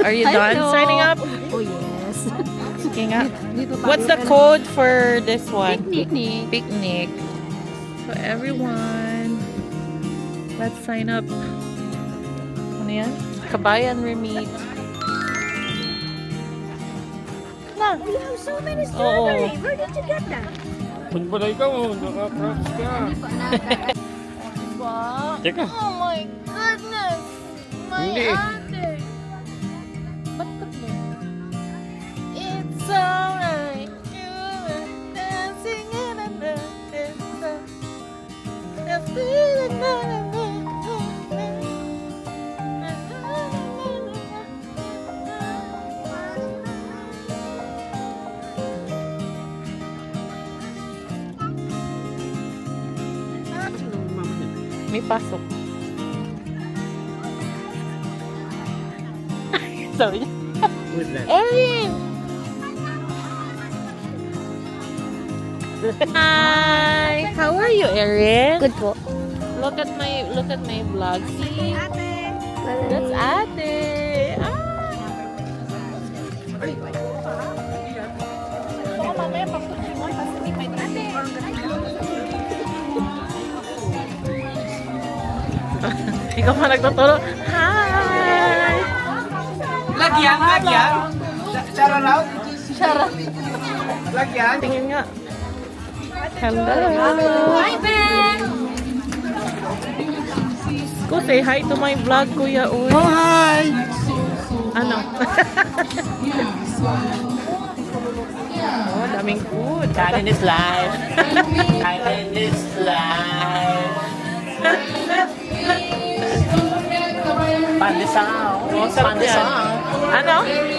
Are you done signing up? Oh, yes. Okay nga. What's the code for this one? Picnic. Picnic. So everyone, let's sign up. Ano yan? Kabayan Remit. Na. We have so many Oo. strawberries. Where did you get that? Magbalay ka mo, naka-props ka. Teka. Oh my goodness! My Hindi. ate! Ba't ba? It's alright. You were dancing in a night. It's feeling may pasok. Sabi niya. Who's that? Erin! Hi! How are you, Erin? Good po. Look at my vlog. See? That's Ate. Ah! Baka mamaya papusin mo, tapos hindi pa ate. Ikaw pa nagtuturo. Hi! Lagyan. Shout out. Shara. Lagyan. Tingin nga. Hello. Hi, Ben! Go say hi to my vlog, Kuya Uy. Oh, hi. Ano? Oh, daming food. Kanin is life. Kanin is life. Pandesal. Oh, sarap yan. Ano?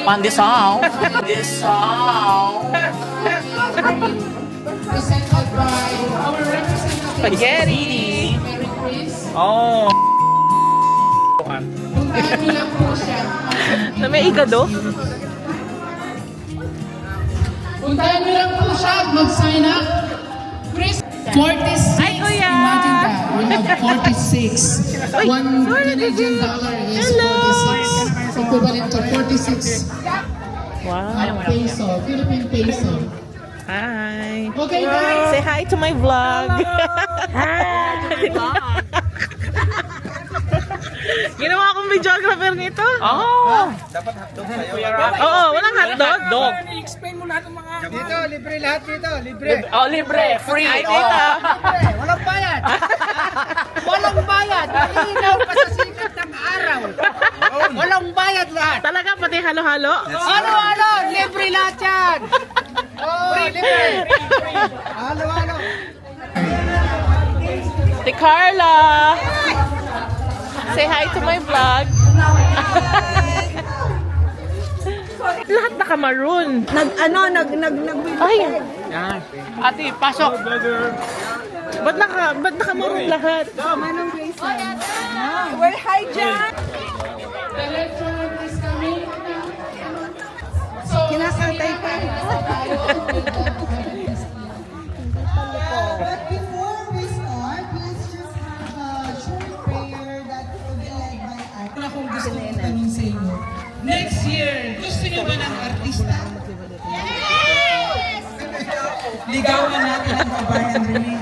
Pandesal. Pandesal. Spaghetti. Oh. Na may igado? Puntahan nyo lang po siya, mag-sign up. Chris, 46. Hi, Kuya! Imagine that. We have 46. Uy, One sorry, Canadian baby. dollar is Hello. 46. Equivalent to 46 Wow. peso, Philippine peso. Hi. Okay, guys. Say hi to my vlog. Ginawa akong videographer nito. Oh. Oo, walang hotdog. Dog. I-explain mo lahat ng mga... Dito, libre lahat dito. Libre. Oh, libre. Free. Ay, tita. Walang bayad. Walang bayad. Ilaw pa sa sikat ng araw. Walang bayad lahat. Talaga, pati halo-halo. Ano? Libre lahat yan. Oh, libre. Halo. Si Carla. Say hi to my vlog. Lahat naka-maroon. Nag Ay, Ate, pasok. ba't naka-maroon lahat? Manong Grayson. Well, hi, Jan. The restaurant is coming. So, Kinakatay pa. But before we start, let's just have a short prayer that will be led by our wala akong gusto kong tanong sa inyo. Next year, gusto nyo ba ng artista? Yes! Ligawan natin ang kabayan rin.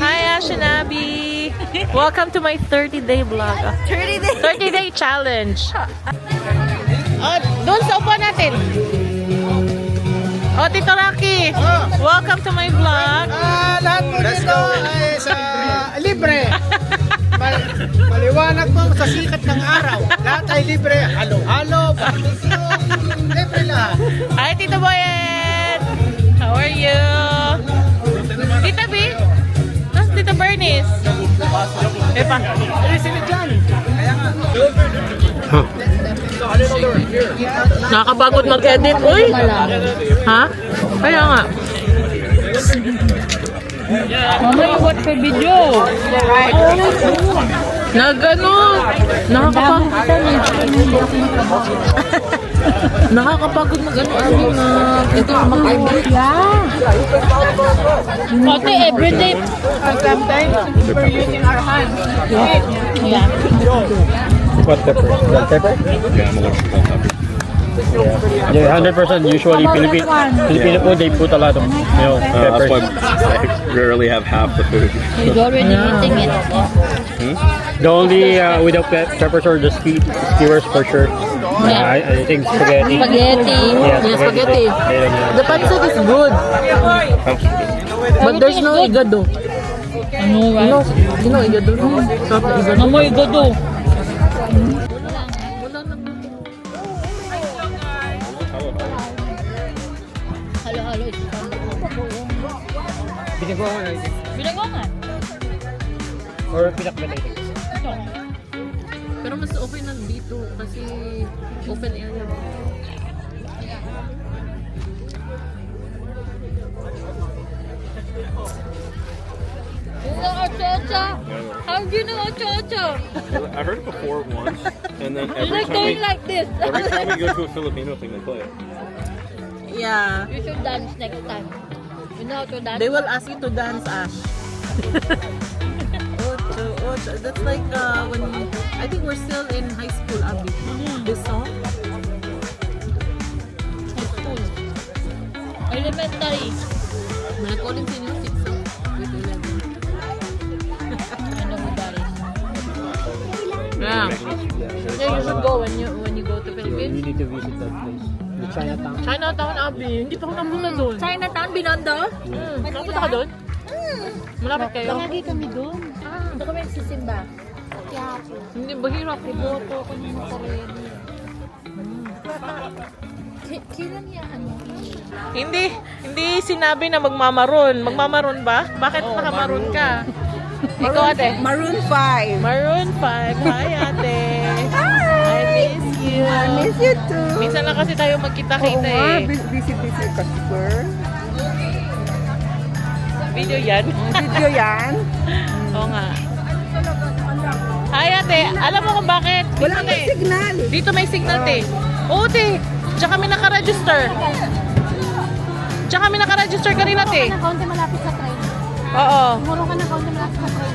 Hi, Ashinabi. Welcome to my 30-day vlog. 30-day challenge. Oh, doon sa upuan natin. Oh, Tito Rocky. Welcome to my vlog. Lahat po dito ay sa libre. Maliwanag po sa sikat ng araw. Lahat ay libre. Halo, barbecue, libre lahat. Hi, Tito Boyet. How are you? Tita B? Tapos Tito Bernice. Epa. Sino dyan? Nakakapagod mag-edit, uy. Ha? Kaya nga. Mamay, what sa video? Nakakapagod. Nakakapagod mag-ano, Abi, na ito mag-ibig. Ate, everyday. Sometimes we're using our hands. Yeah. What pepper? Bell pepper? Yeah, I'm allergic to bell pepper. Yeah, 100% usually Filipino food, they put a lot of, That's peppers. why I rarely have half the food. He's already eating it. The only without peppers are the skewers for sure. I think spaghetti. Spaghetti. Yeah, Yeah, spaghetti. The pancit is good. But there's no igado. Ano, right? No igado. No mo igado. Halo-halo. Binagoongan na yun. Binagongan. Or pinakbalating. Pero mas okay nandito kasi open area. You know Ocha-Ocha? How do you know Ocha-Ocha? I heard it before once, and then It's like going like this. every time we go to a Filipino thing, they play it. Yeah. You should dance next time. You know how to dance? They will ask you to dance, Ash. Ocho, Ocho. That's like when I think we're still in high school, Abby. This song. Elementary. Nag-calling sa inyo 6 song. With 11. I know who that is. Yeah. Yeah, you should go when you go to You Philippines. need to visit that place. The Chinatown. Chinatown, Abby. Hindi pa ako napunta doon. Chinatown, Binondo? Napunta ka doon? Malapit kayo? Lagi kami doon. Doon kami nagsisimba. Hindi, bahirap. Boto ko ng Nazareno. Kailan niya ano? Hindi sinabi na magmamaroon. Magmamaroon ba? Bakit nakamaroon ka? Ikaw, ate. Maroon 5. Maroon 5. Hi, ate. I miss you. I miss you too. Minsan lang kasi tayo magkita-kita eh. Busy customer. Video yan. Video yan. Oo nga. Hi, ate. Alam mo kung bakit? Wala Dito may eh. signal. Dito may signal, te. Oo, te. Diyan kami naka-register. Diyan kami naka-register kanina, te. Kaunti malapit sa train. Oo. Muro ka na kaunti malapit sa train.